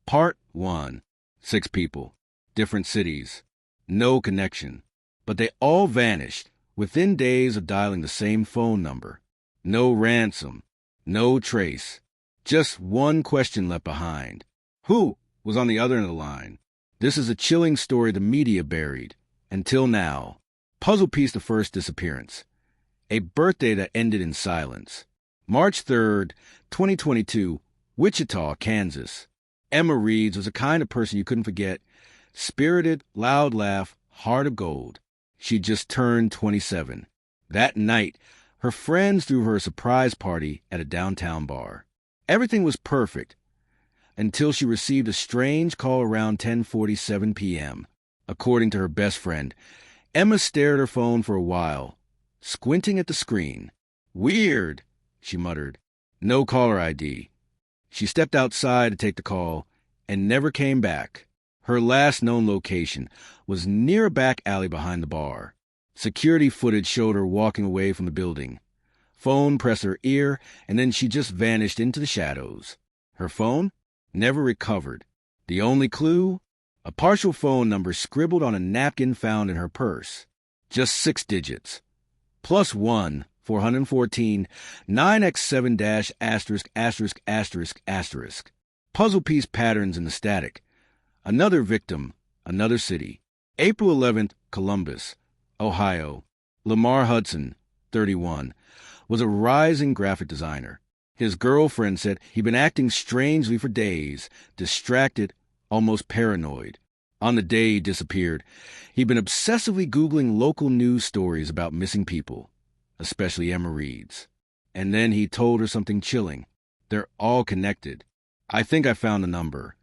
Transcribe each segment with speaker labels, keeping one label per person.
Speaker 1: Part 1. 6 people. Different cities. No connection. But they all vanished within days of dialing the same phone number. No ransom. No trace. Just one question left behind. Who was on the other end of the line? This is a chilling story the media buried. Until now. Puzzle piece the first disappearance. A birthday that ended in silence. March 3rd, 2022, Wichita, Kansas. Emma Reeds was the kind of person you couldn't forget. Spirited, loud laugh, heart of gold. She just turned 27. That night, her friends threw her a surprise party at a downtown bar. Everything was perfect until she received a strange call around 10:47 p.m. According to her best friend, Emma stared at her phone for a while, squinting at the screen. "Weird," she muttered. No caller ID. She stepped outside to take the call and never came back. Her last known location was near a back alley behind the bar. Security footage showed her walking away from the building. Phone pressed her ear, and then she just vanished into the shadows. Her phone? Never recovered. The only clue? A partial phone number scribbled on a napkin found in her purse. Just 6 digits. +1 414 9x7-******. Puzzle piece patterns in the static. Another victim, another city. April 11th, Columbus, Ohio. Lamar Hudson, 31, was a rising graphic designer. His girlfriend said he'd been acting strangely for days, distracted, almost paranoid. On the day he disappeared, he'd been obsessively Googling local news stories about missing people, especially Emma Reed's. And then he told her something chilling. They're all connected. "I think I found the number."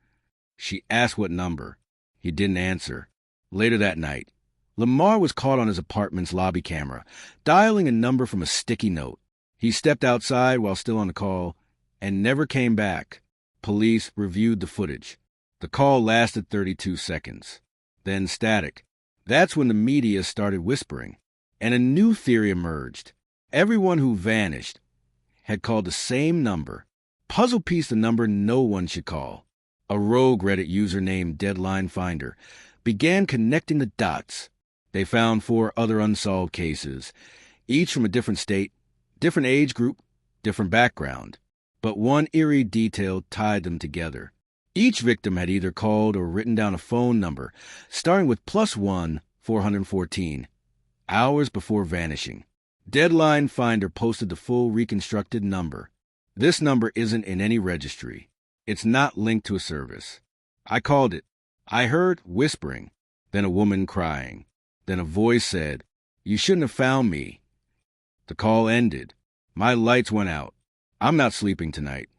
Speaker 1: She asked what number. He didn't answer. Later that night, Lamar was caught on his apartment's lobby camera, dialing a number from a sticky note. He stepped outside while still on the call and never came back. Police reviewed the footage. The call lasted 32 seconds. Then static. That's when the media started whispering, and a new theory emerged. Everyone who vanished had called the same number. Puzzle piece the number no one should call. A rogue Reddit user named Deadline Finder began connecting the dots. They found 4 other unsolved cases, each from a different state, different age group, different background. But one eerie detail tied them together. Each victim had either called or written down a phone number, starting with +1 414, hours before vanishing. Deadline Finder posted the full reconstructed number. This number isn't in any registry. It's not linked to a service. I called it. I heard whispering, then a woman crying. Then a voice said, "You shouldn't have found me." The call ended. My lights went out. I'm not sleeping tonight.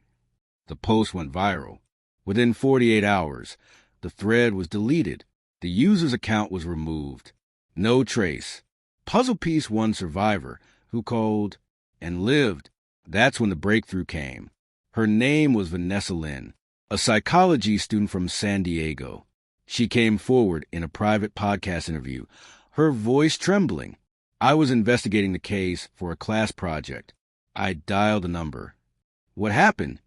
Speaker 1: The post went viral. Within 48 hours, the thread was deleted. The user's account was removed. No trace. Puzzle piece one survivor who called and lived. That's when the breakthrough came. Her name was Vanessa Lynn, a psychology student from San Diego. She came forward in a private podcast interview, her voice trembling. "I was investigating the case for a class project. I dialed the number. What happened?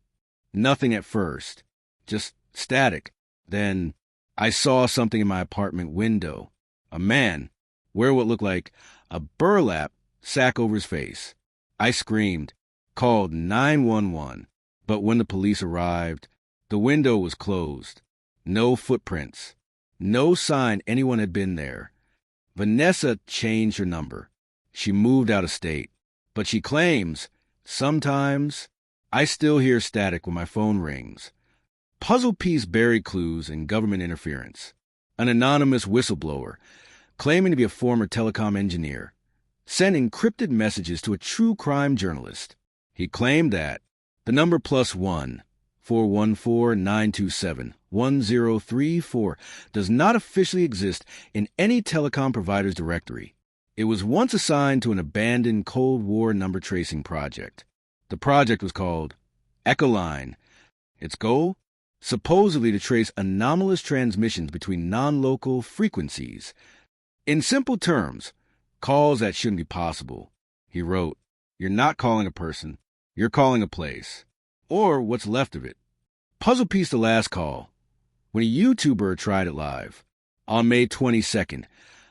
Speaker 1: Nothing at first. Just static. Then I saw something in my apartment window. A man, wear what looked like a burlap sack over his face. I screamed, called 911. But when the police arrived, the window was closed. No footprints. No sign anyone had been there. Vanessa changed her number. She moved out of state. But she claims, sometimes I still hear static when my phone rings. Puzzle piece buried clues in government interference. An anonymous whistleblower, claiming to be a former telecom engineer, sent encrypted messages to a true crime journalist. He claimed that the number +1 414 927 1034 does not officially exist in any telecom provider's directory. It was once assigned to an abandoned Cold War number tracing project. The project was called Echoline. Its goal? Supposedly to trace anomalous transmissions between non-local frequencies. In simple terms, calls that shouldn't be possible. He wrote, "You're not calling a person, you're calling a place. Or what's left of it." Puzzle piece the last call. when a YouTuber tried it live. On May 22nd,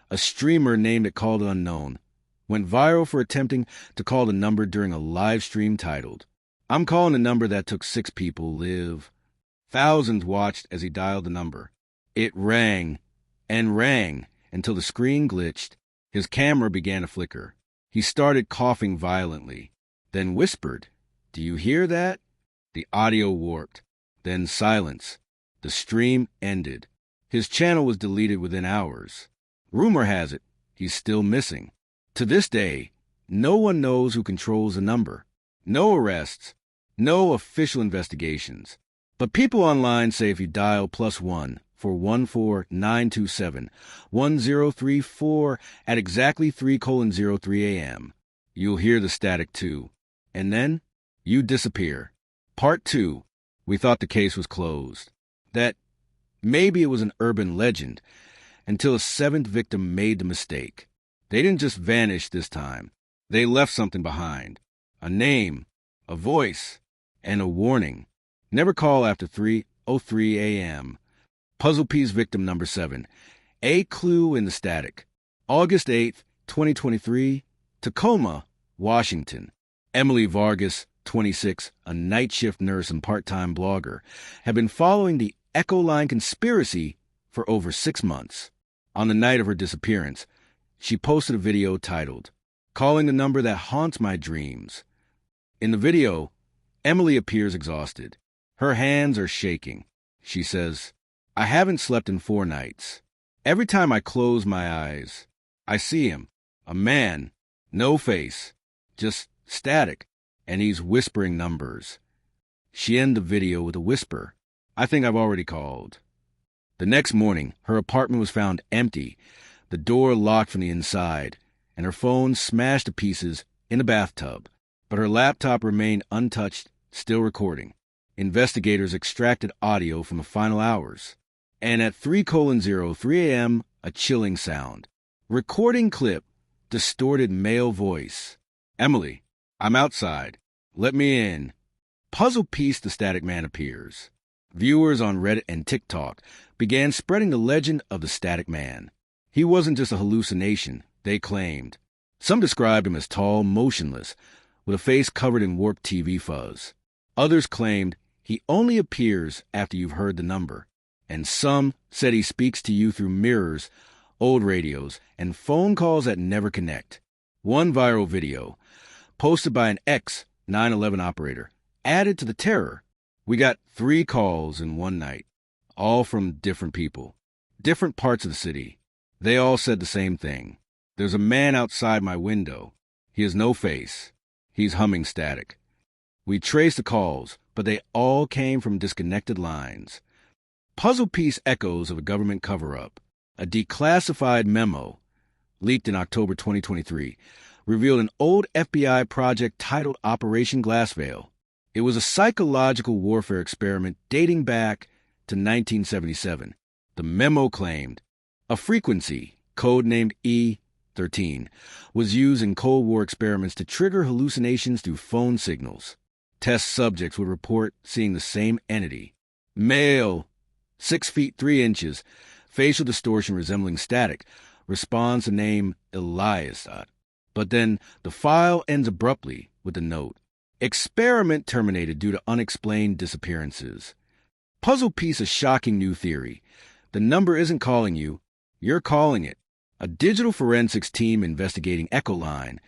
Speaker 1: a streamer named It Called Unknown went viral for attempting to call the number during a live stream titled, "I'm calling a number that took 6 people live." Thousands watched as he dialed the number. It rang and rang until the screen glitched. His camera began to flicker. He started coughing violently, then whispered, "Do you hear that?" The audio warped, then silence. The stream ended. His channel was deleted within hours. Rumor has it he's still missing. To this day, no one knows who controls the number. No arrests, no official investigations. But people online say if you dial +1 for 14927-1034 at exactly 3:03 a.m., you'll hear the static too. And then you disappear. Part 2. We thought the case was closed. That maybe it was an urban legend until a 7th victim made the mistake. They didn't just vanish this time. They left something behind. A name, a voice, and a warning. Never call after 3:03 a.m. Puzzle piece victim number 7. A clue in the static. August 8th, 2023, Tacoma, Washington. Emily Vargas, 26, a night shift nurse and part-time blogger, had been following the Echo Line conspiracy for over 6 months. On the night of her disappearance, she posted a video titled, "Calling the Number That Haunts My Dreams." In the video, Emily appears exhausted. Her hands are shaking. She says, "I haven't slept in 4 nights. Every time I close my eyes, I see him, a man, no face, just static, and he's whispering numbers." She ended the video with a whisper, "I think I've already called." The next morning, her apartment was found empty, the door locked from the inside, and her phone smashed to pieces in a bathtub. But her laptop remained untouched, still recording. Investigators extracted audio from the final hours. And at 3:03 a.m., a chilling sound. Recording clip, distorted male voice. "Emily, I'm outside. Let me in." Puzzle piece, the static man appears. Viewers on Reddit and TikTok began spreading the legend of the static man. He wasn't just a hallucination, they claimed. Some described him as tall, motionless, with a face covered in warped TV fuzz. Others claimed he only appears after you've heard the number. And some said he speaks to you through mirrors, old radios, and phone calls that never connect. One viral video, posted by an ex-9/11 operator, added to the terror. "We got 3 calls in one night, all from different people, different parts of the city. They all said the same thing. There's a man outside my window. He has no face. He's humming static. We traced the calls, but they all came from disconnected lines." Puzzle piece echoes of a government cover-up. A declassified memo, leaked in October 2023, revealed an old FBI project titled Operation Glassveil. It was a psychological warfare experiment dating back to 1977. The memo claimed a frequency, codenamed E13, was used in Cold War experiments to trigger hallucinations through phone signals. Test subjects would report seeing the same entity. Male, 6 feet 3 inches, facial distortion resembling static, responds to name Elias. But then the file ends abruptly with a note. Experiment terminated due to unexplained disappearances. Puzzle piece, a shocking new theory. The number isn't calling you, you're calling it. A digital forensics team investigating Echo Line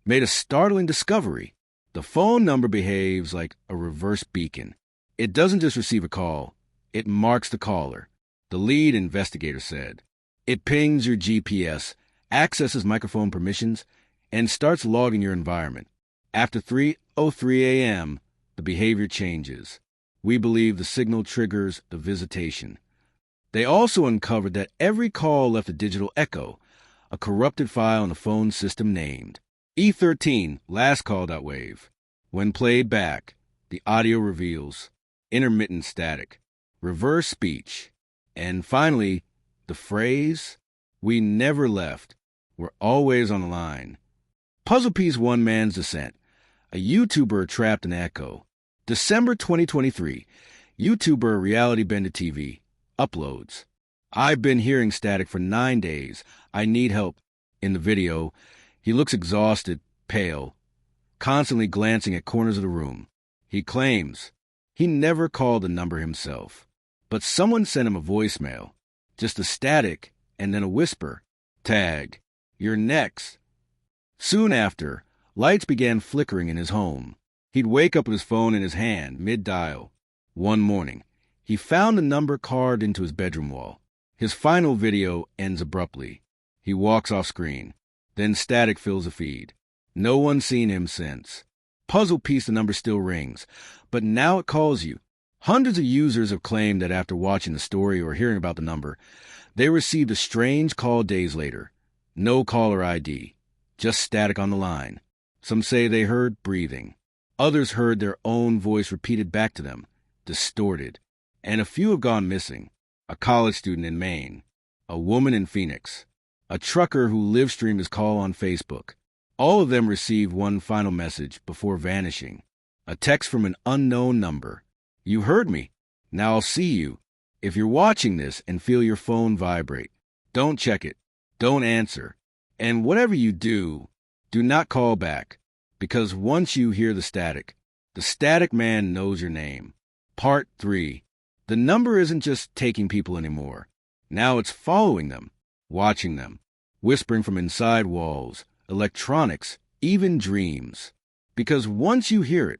Speaker 1: made a startling discovery. The phone number behaves like a reverse beacon. It doesn't just receive a call, it marks the caller, the lead investigator said. It pings your GPS, accesses microphone permissions, and starts logging your environment. After 3:03 a.m., the behavior changes. We believe the signal triggers the visitation. They also uncovered that every call left a digital echo, a corrupted file in the phone system named E13 last call.wave. When played back, the audio reveals intermittent static, reverse speech, and finally, the phrase, "We never left, we're always on the line." Puzzle piece, one man's descent. A YouTuber trapped in echo. December 2023, YouTuber Reality Bender TV, Uploads. I've been hearing static for 9 days. I need help. In the video, he looks exhausted, pale, constantly glancing at corners of the room. He claims he never called the number himself, but someone sent him a voicemail, just a static and then a whisper. Tag, you're next. Soon after, lights began flickering in his home. He'd wake up with his phone in his hand, mid-dial. One morning, he found the number carved into his bedroom wall. His final video ends abruptly. He walks off screen. Then static fills the feed. No one's seen him since. Puzzle piece, the number still rings, but now it calls you. Hundreds of users have claimed that after watching the story or hearing about the number, they received a strange call days later. No caller ID, just static on the line. Some say they heard breathing. Others heard their own voice repeated back to them, distorted. And a few have gone missing. A college student in Maine, a woman in Phoenix, a trucker who live-streamed his call on Facebook. All of them received one final message before vanishing. A text from an unknown number. You heard me. Now I'll see you. If you're watching this and feel your phone vibrate, don't check it. Don't answer. And whatever you do, do not call back. Because once you hear the static man knows your name. Part 3. The number isn't just taking people anymore. Now it's following them, watching them, whispering from inside walls, electronics, even dreams. Because once you hear it,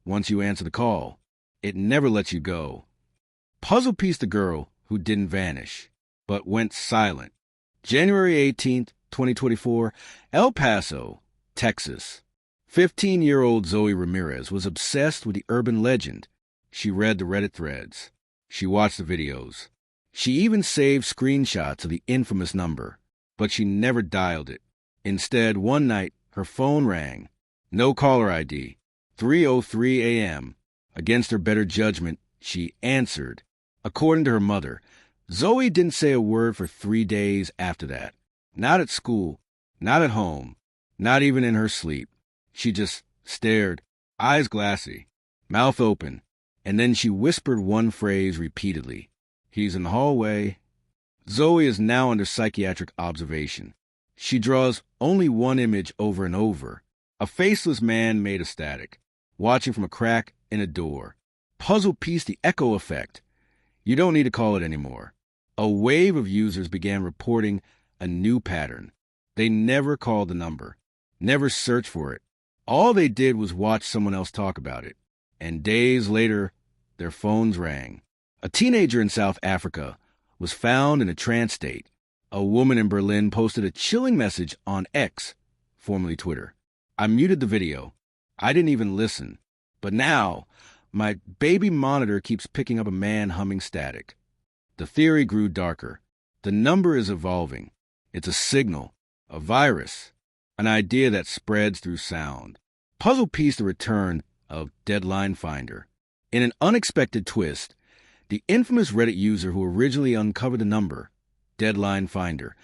Speaker 1: once you answer the call, it never lets you go. Puzzle piece, the girl who didn't vanish, but went silent. January 18th, 2024, El Paso, Texas. 15-year-old Zoe Ramirez was obsessed with the urban legend. She read the Reddit threads. She watched the videos. She even saved screenshots of the infamous number, but she never dialed it. Instead, one night, her phone rang. No caller ID. 3:03 a.m. Against her better judgment, she answered. According to her mother, Zoe didn't say a word for 3 days after that. Not at school, not at home, not even in her sleep. She just stared, eyes glassy, mouth open, and then she whispered one phrase repeatedly. He's in the hallway. Zoe is now under psychiatric observation. She draws only one image over and over. A faceless man made of static, watching from a crack in a door. Puzzle piece, the echo effect. You don't need to call it anymore. A wave of users began reporting a new pattern. They never called the number, never searched for it. All they did was watch someone else talk about it. And days later, their phones rang. A teenager in South Africa was found in a trance state. A woman in Berlin posted a chilling message on X, formerly Twitter. I muted the video. I didn't even listen. But now, my baby monitor keeps picking up a man humming static. The theory grew darker. The number is evolving. It's a signal, a virus, an idea that spreads through sound. Puzzle piece, the return of Deadline Finder. In an unexpected twist, the infamous Reddit user who originally uncovered the number, Deadline Finder,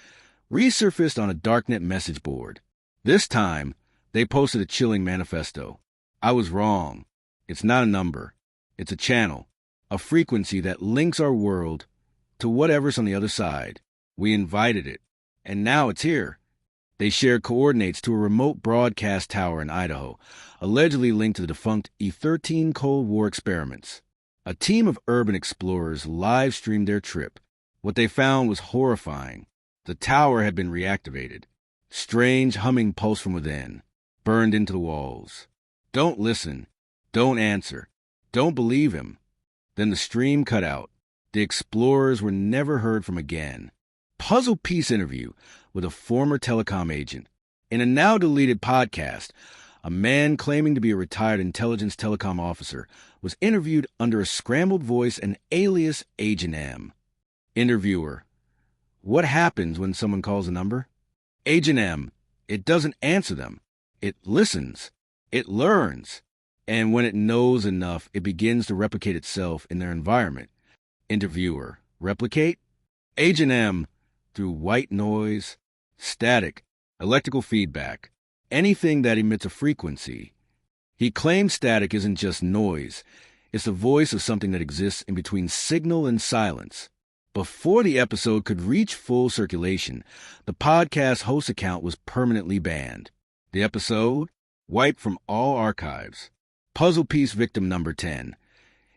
Speaker 1: resurfaced on a darknet message board. This time, they posted a chilling manifesto. I was wrong. It's not a number. It's a channel, a frequency that links our world to whatever's on the other side. We invited it, and now it's here. They shared coordinates to a remote broadcast tower in Idaho, allegedly linked to the defunct E-13 Cold War experiments. A team of urban explorers live-streamed their trip. What they found was horrifying. The tower had been reactivated. Strange humming pulse from within, burned into the walls. Don't listen. Don't answer. Don't believe him. Then the stream cut out. The explorers were never heard from again. Puzzle piece interview with a former telecom agent. In a now-deleted podcast, a man claiming to be a retired intelligence telecom officer was interviewed under a scrambled voice and alias Agent M. Interviewer: what happens when someone calls a number? Agent M: it doesn't answer them. It listens. It learns. And when it knows enough, it begins to replicate itself in their environment. Interviewer: replicate? Agent M: through white noise, static, electrical feedback, anything that emits a frequency. He claims static isn't just noise. It's the voice of something that exists in between signal and silence. Before the episode could reach full circulation, the podcast host account was permanently banned. The episode? Wiped from all archives. Puzzle piece victim number 10.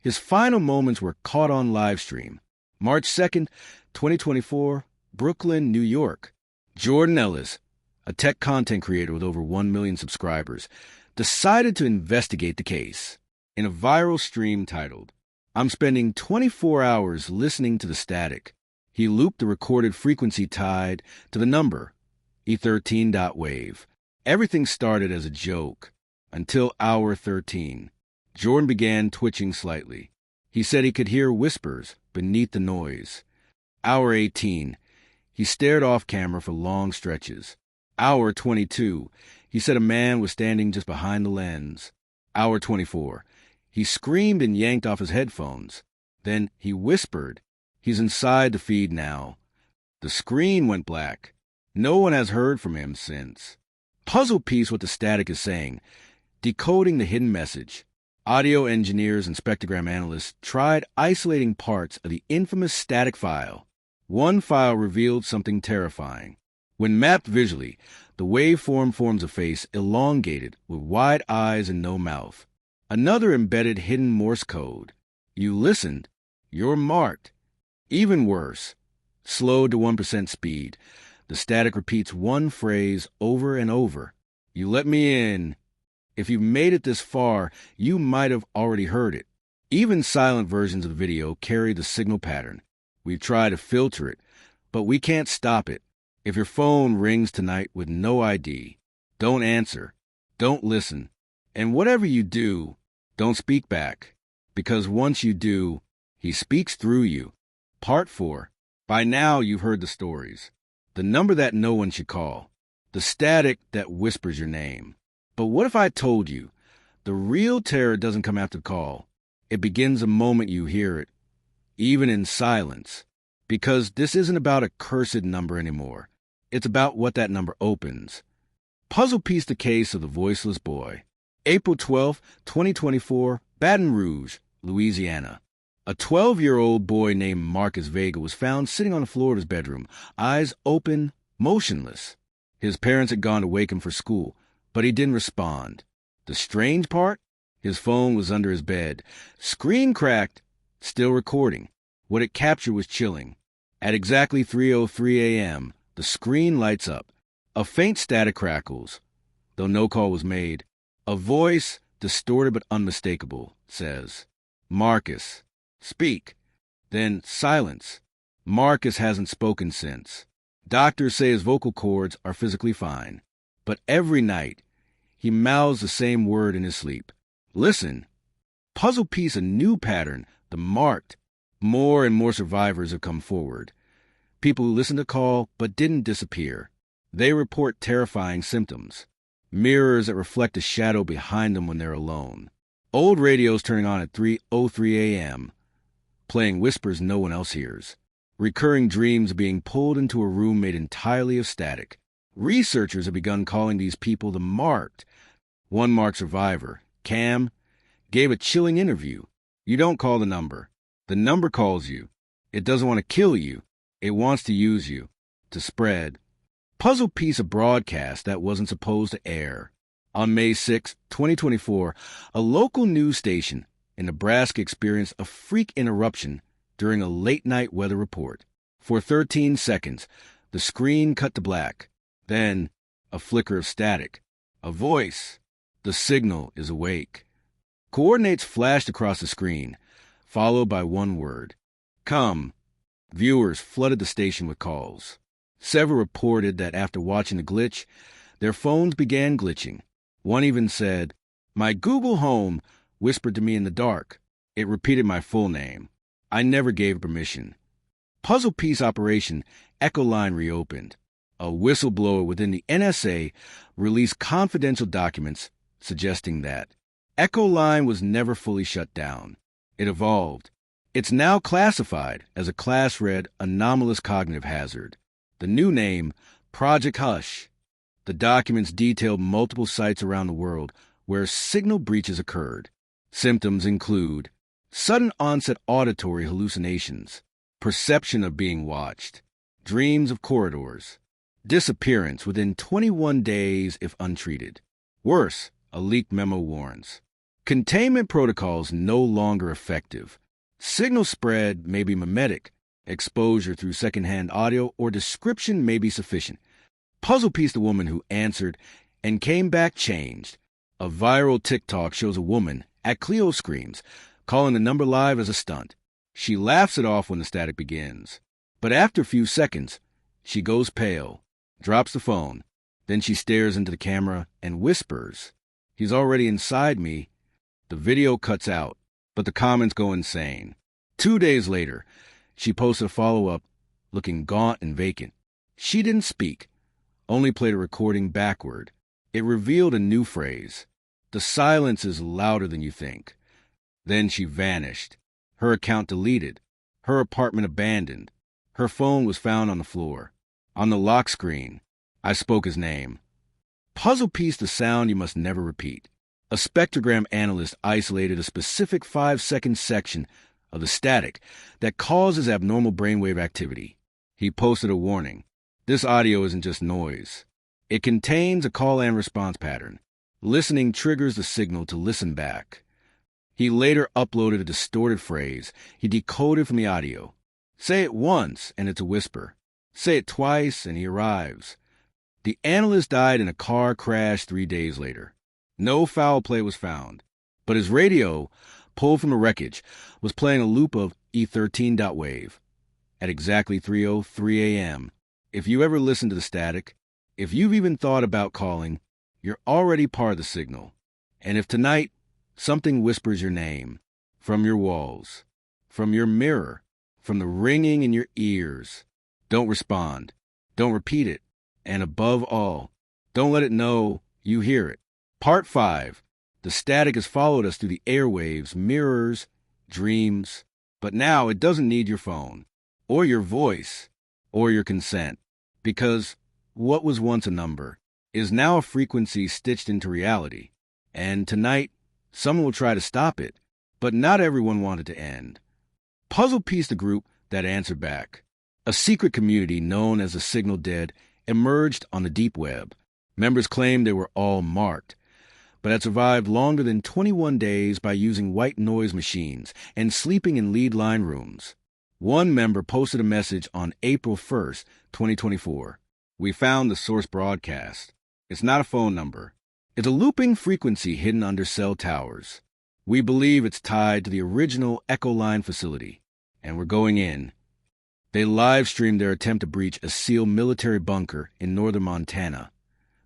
Speaker 1: His final moments were caught on live stream. March 2nd, 2024, Brooklyn, New York. Jordan Ellis, a tech content creator with over 1 million subscribers, decided to investigate the case. In a viral stream titled, "I'm spending 24 hours listening to the static," he looped the recorded frequency tied to the number, E13.wave. Everything started as a joke until hour 13. Jordan began twitching slightly. He said he could hear whispers beneath the noise. Hour 18. He stared off camera for long stretches. Hour 22. He said a man was standing just behind the lens. Hour 24. He screamed and yanked off his headphones. Then he whispered, "He's inside the feed now." The screen went black. No one has heard from him since. Puzzle piece what the static is saying. Decoding the hidden message. Audio engineers and spectrogram analysts tried isolating parts of the infamous static file. One file revealed something terrifying. When mapped visually, the waveform forms a face elongated with wide eyes and no mouth. Another embedded hidden Morse code. You listened. You're marked. Even worse. Slowed to 1% speed. The static repeats one phrase over and over. You let me in. If you've made it this far, you might have already heard it. Even silent versions of the video carry the signal pattern. We've tried to filter it, but we can't stop it. If your phone rings tonight with no ID, don't answer. Don't listen. And whatever you do, don't speak back. Because once you do, he speaks through you. Part 4. By now you've heard the stories. The number that no one should call. The static that whispers your name. But what if I told you, the real terror doesn't come after the call. It begins the moment you hear it, even in silence. Because this isn't about a cursed number anymore. It's about what that number opens. Puzzle piece the case of the voiceless boy. April 12, 2024, Baton Rouge, Louisiana. A 12-year-old boy named Marcus Vega was found sitting on the floor of his bedroom, eyes open, motionless. His parents had gone to wake him for school, but he didn't respond. The strange part? His phone was under his bed. Screen cracked, still recording. What it captured was chilling. At exactly 3:03 a.m., the screen lights up. A faint static crackles, though no call was made. A voice, distorted but unmistakable, says, "Marcus, speak." Then silence. Marcus hasn't spoken since. Doctors say his vocal cords are physically fine. But every night, he mouths the same word in his sleep. Listen. Puzzle piece a new pattern, the marked. More and more survivors have come forward. People who listened to call but didn't disappear. They report terrifying symptoms. Mirrors that reflect a shadow behind them when they're alone. Old radios turning on at 3:03 a.m., playing whispers no one else hears. Recurring dreams being pulled into a room made entirely of static. Researchers have begun calling these people the marked. One marked survivor, Cam, gave a chilling interview. You don't call the number. The number calls you. It doesn't want to kill you. It wants to use you, to spread. Puzzle piece a broadcast that wasn't supposed to air. On May 6, 2024, a local news station in Nebraska experienced a freak interruption during a late-night weather report. For 13 seconds, the screen cut to black. Then, a flicker of static. A voice. The signal is awake. Coordinates flashed across the screen, followed by one word. Come. Viewers flooded the station with calls. Several reported that after watching the glitch, their phones began glitching. One even said, "My Google Home whispered to me in the dark. It repeated my full name. I never gave permission." Puzzle piece operation Echo Line reopened. A whistleblower within the NSA released confidential documents suggesting that Echo Line was never fully shut down. It evolved. It's now classified as a class-red anomalous cognitive hazard. The new name, Project Hush. The documents detailed multiple sites around the world where signal breaches occurred. Symptoms include sudden onset auditory hallucinations, perception of being watched, dreams of corridors, disappearance within 21 days if untreated. Worse, a leaked memo warns. Containment protocols no longer effective. Signal spread may be mimetic, exposure through secondhand audio or description may be sufficient. Puzzle piece the woman who answered and came back changed. A viral TikTok shows a woman, at Cleo screams, calling the number live as a stunt. She laughs it off when the static begins. But after a few seconds, she goes pale, drops the phone, then she stares into the camera and whispers, "He's already inside me." The video cuts out, but the comments go insane. 2 days later, she posted a follow-up looking gaunt and vacant. She didn't speak, only played a recording backward. It revealed a new phrase. "The silence is louder than you think." Then she vanished. Her account deleted. Her apartment abandoned. Her phone was found on the floor. On the lock screen, I spoke his name. Puzzle piece the sound you must never repeat. A spectrogram analyst isolated a specific 5-second section of the static that causes abnormal brainwave activity. He posted a warning. This audio isn't just noise. It contains a call and response pattern. Listening triggers the signal to listen back. He later uploaded a distorted phrase he decoded from the audio. Say it once, and it's a whisper. Say it twice, and he arrives. The analyst died in a car crash 3 days later. No foul play was found, but his radio, pulled from the wreckage, was playing a loop of E13.wave at exactly 3:03 a.m. If you ever listen to the static, if you've even thought about calling, you're already part of the signal. And if tonight something whispers your name, from your walls, from your mirror, from the ringing in your ears, don't respond, don't repeat it, and above all, don't let it know you hear it. Part 5. The static has followed us through the airwaves, mirrors, dreams, but now it doesn't need your phone, or your voice, or your consent, because what was once a number is now a frequency stitched into reality. And tonight, someone will try to stop it, but not everyone wanted to end. Puzzle piece the group that answered back. A secret community known as the Signal Dead emerged on the deep web. Members claimed they were all marked, but had survived longer than 21 days by using white noise machines and sleeping in lead line rooms. One member posted a message on April 1st, 2024. "We found the source broadcast. It's not a phone number. It's a looping frequency hidden under cell towers. We believe it's tied to the original Echo Line facility, and we're going in." They live-streamed their attempt to breach a sealed military bunker in northern Montana,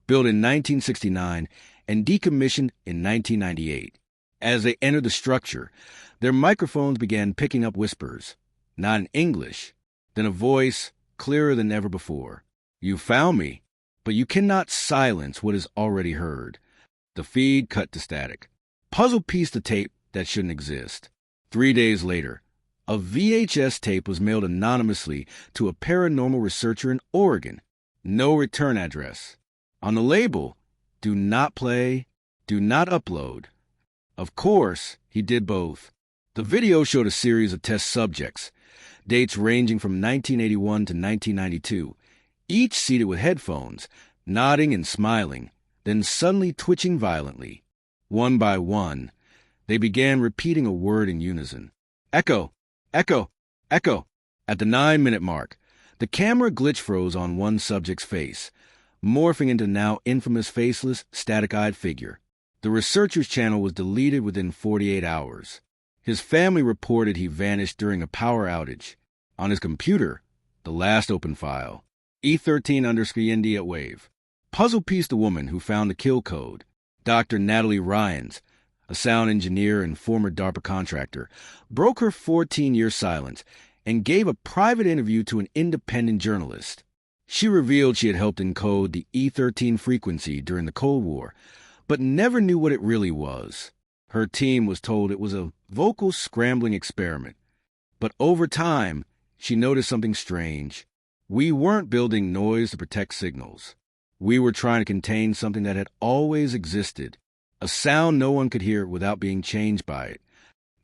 Speaker 1: built in 1969 and decommissioned in 1998. As they entered the structure, their microphones began picking up whispers, not in English, then a voice clearer than ever before. "You found me, but you cannot silence what is already heard." The feed cut to static. Puzzle pieced the tape that shouldn't exist. 3 days later, a VHS tape was mailed anonymously to a paranormal researcher in Oregon. No return address. On the label, "Do not play, do not upload." Of course, he did both. The video showed a series of test subjects, dates ranging from 1981 to 1992, each seated with headphones, nodding and smiling, then suddenly twitching violently. One by one, they began repeating a word in unison. "Echo, echo, echo." At the 9-minute mark, the camera glitch froze on one subject's face, morphing into the now infamous faceless, static-eyed figure. The researcher's channel was deleted within 48 hours. His family reported he vanished during a power outage. On his computer, the last open file, E13_ND at wave. Puzzle pieced the woman who found the kill code. Dr. Natalie Ryans, a sound engineer and former DARPA contractor, broke her 14-year silence and gave a private interview to an independent journalist. She revealed she had helped encode the E13 frequency during the Cold War, but never knew what it really was. Her team was told it was a vocal scrambling experiment. But over time, she noticed something strange. We weren't building noise to protect signals. We were trying to contain something that had always existed, a sound no one could hear without being changed by it.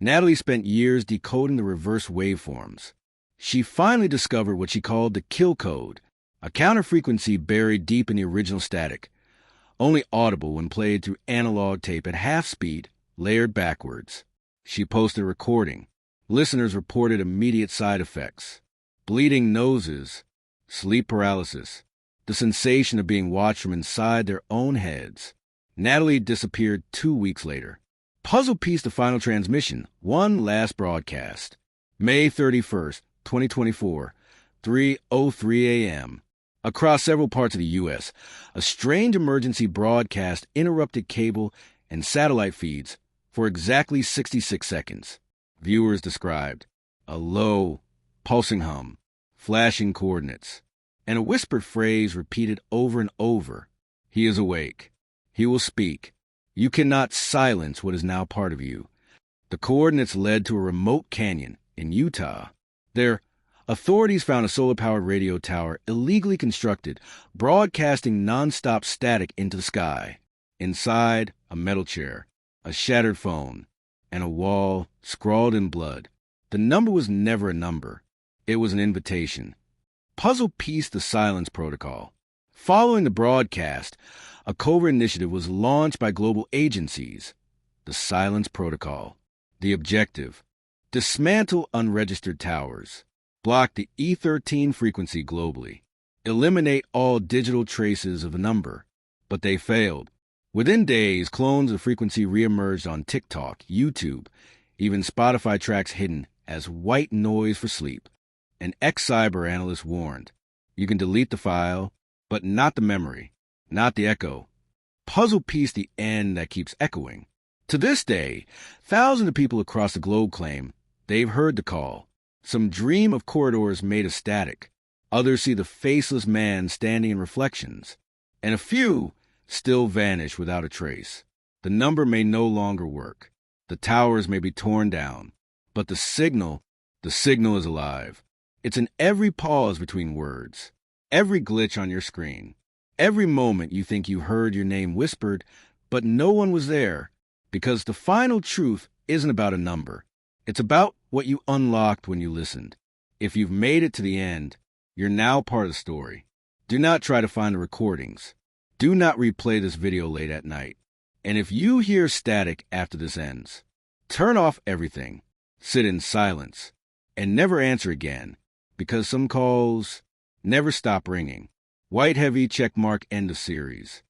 Speaker 1: Natalie spent years decoding the reverse waveforms. She finally discovered what she called the kill code, a counter-frequency buried deep in the original static, only audible when played through analog tape at half speed, layered backwards. She posted a recording. Listeners reported immediate side effects: bleeding noses, sleep paralysis, the sensation of being watched from inside their own heads. Natalie disappeared 2 weeks later. Puzzle piece the final transmission, one last broadcast. May 31st, 2024, 3:03 a.m. Across several parts of the U.S., a strange emergency broadcast interrupted cable and satellite feeds for exactly 66 seconds. Viewers described a low, pulsing hum, flashing coordinates, and a whispered phrase repeated over and over. He is awake. He will speak. You cannot silence what is now part of you. The coordinates led to a remote canyon in Utah. There, authorities found a solar-powered radio tower illegally constructed, broadcasting non-stop static into the sky. Inside, a metal chair, a shattered phone, and a wall scrawled in blood. The number was never a number. It was an invitation. Puzzle pieced the silence protocol. Following the broadcast, a covert initiative was launched by global agencies. The silence protocol. The objective: dismantle unregistered towers, block the E13 frequency globally, eliminate all digital traces of a number. But they failed. Within days, clones of the frequency reemerged on TikTok, YouTube, even Spotify tracks hidden as white noise for sleep. An ex-cyber analyst warned, you can delete the file, but not the memory, not the echo. Puzzle piece the end that keeps echoing. To this day, thousands of people across the globe claim they've heard the call. Some dream of corridors made of static. Others see the faceless man standing in reflections. And a few still vanish without a trace. The number may no longer work. The towers may be torn down. But the signal is alive. It's in every pause between words, every glitch on your screen, every moment you think you heard your name whispered, but no one was there, because the final truth isn't about a number. It's about what you unlocked when you listened. If you've made it to the end, you're now part of the story. Do not try to find the recordings. Do not replay this video late at night. And if you hear static after this ends, turn off everything, sit in silence, and never answer again, because some calls never stop ringing. White heavy checkmark, end of series.